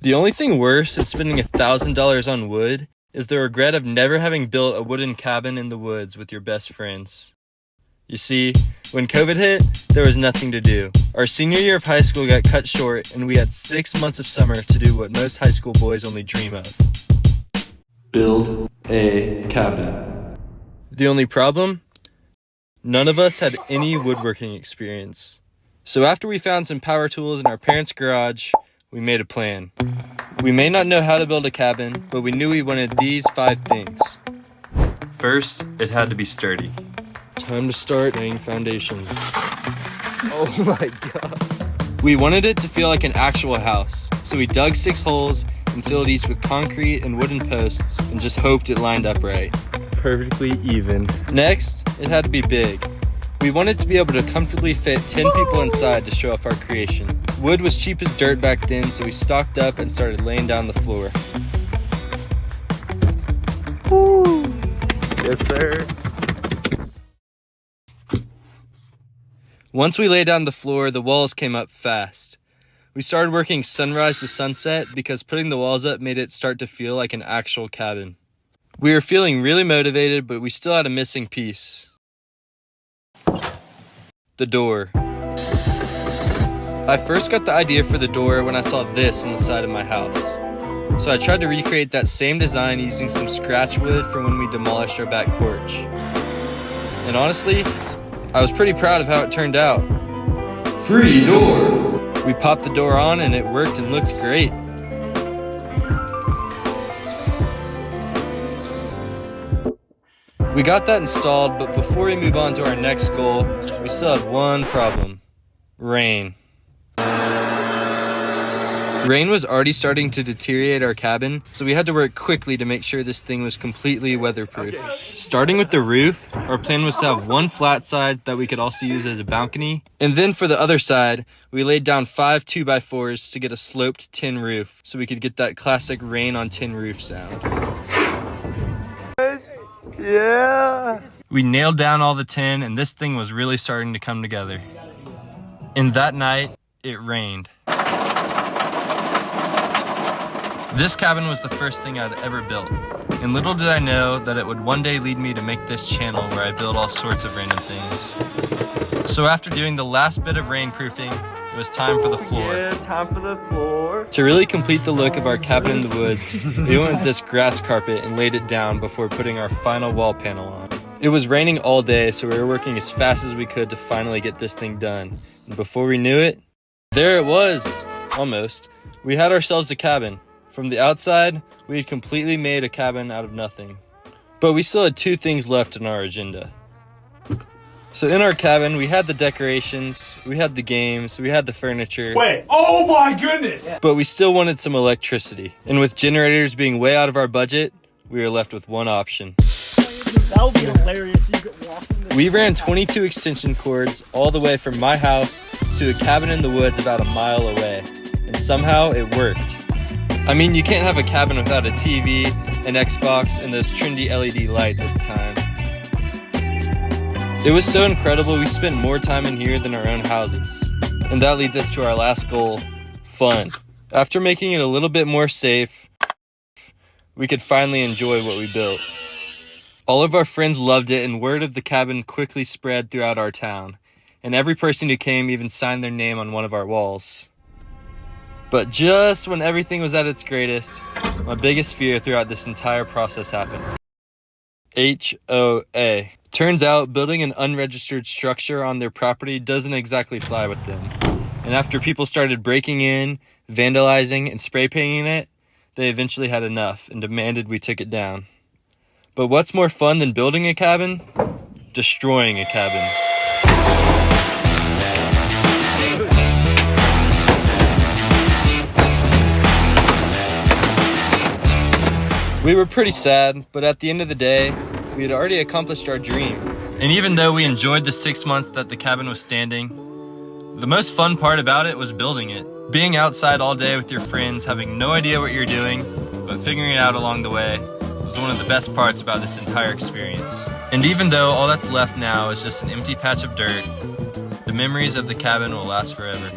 The only thing worse than spending $1,000 on wood is the regret of never having built a wooden cabin in the woods with your best friends. You see, when COVID hit, there was nothing to do. Our senior year of high school got cut short, and we had 6 months of summer to do what most high school boys only dream of. Build a cabin. The only problem? None of us had any woodworking experience. So after we found some power tools in our parents' garage, we made a plan. We may not know how to build a cabin, but we knew we wanted these 5 things. First, it had to be sturdy. Time to start laying foundations. Oh my god. We wanted it to feel like an actual house, so we dug 6 holes and filled each with concrete and wooden posts and just hoped it lined up right. It's perfectly even. Next, it had to be big. We wanted to be able to comfortably fit 10 people inside to show off our creation. Wood was cheap as dirt back then, so we stocked up and started laying down the floor. Woo! Yes, sir. Once we laid down the floor, the walls came up fast. We started working sunrise to sunset because putting the walls up made it start to feel like an actual cabin. We were feeling really motivated, but we still had a missing piece. The door. I first got the idea for the door when I saw this on the side of my house. So I tried to recreate that same design using some scratch wood from when we demolished our back porch. And honestly, I was pretty proud of how it turned out. Free door! We popped the door on and it worked and looked great. We got that installed, but before we move on to our next goal, we still had one problem. Rain. Rain was already starting to deteriorate our cabin, so we had to work quickly to make sure this thing was completely weatherproof. Okay. Starting with the roof, our plan was to have one flat side that we could also use as a balcony, and then for the other side, we laid down 5 2x4s to get a sloped tin roof, so we could get that classic rain on tin roof sound. Yeah! We nailed down all the tin, and this thing was really starting to come together. And that night, it rained. This cabin was the first thing I'd ever built, and little did I know that it would one day lead me to make this channel where I build all sorts of random things. So after doing the last bit of rainproofing, it was time for the floor. Yeah, time for the floor. To really complete the look of our cabin in the woods, we went with this grass carpet and laid it down before putting our final wall panel on. It was raining all day, so we were working as fast as we could to finally get this thing done. And before we knew it, there it was, almost. We had ourselves a cabin. From the outside, we had completely made a cabin out of nothing. But we still had 2 things left on our agenda. So in our cabin, we had the decorations, we had the games, we had the furniture. Wait, oh my goodness! But we still wanted some electricity. And with generators being way out of our budget, we were left with one option. That would be hilarious. You could walk in the We ran 22 extension cords all the way from my house to a cabin in the woods about a mile away. And somehow it worked. I mean, you can't have a cabin without a TV, an Xbox, and those trendy LED lights at the time. It was so incredible, we spent more time in here than our own houses. And that leads us to our last goal, fun. After making it a little bit more safe, we could finally enjoy what we built. All of our friends loved it, and word of the cabin quickly spread throughout our town. And every person who came even signed their name on one of our walls. But just when everything was at its greatest, my biggest fear throughout this entire process happened. HOA. Turns out building an unregistered structure on their property doesn't exactly fly with them. And after people started breaking in, vandalizing, and spray painting it, they eventually had enough and demanded we took it down. But what's more fun than building a cabin? Destroying a cabin. We were pretty sad, but at the end of the day, we had already accomplished our dream. And even though we enjoyed the 6 months that the cabin was standing, the most fun part about it was building it. Being outside all day with your friends, having no idea what you're doing, but figuring it out along the way, was one of the best parts about this entire experience. And even though all that's left now is just an empty patch of dirt, the memories of the cabin will last forever.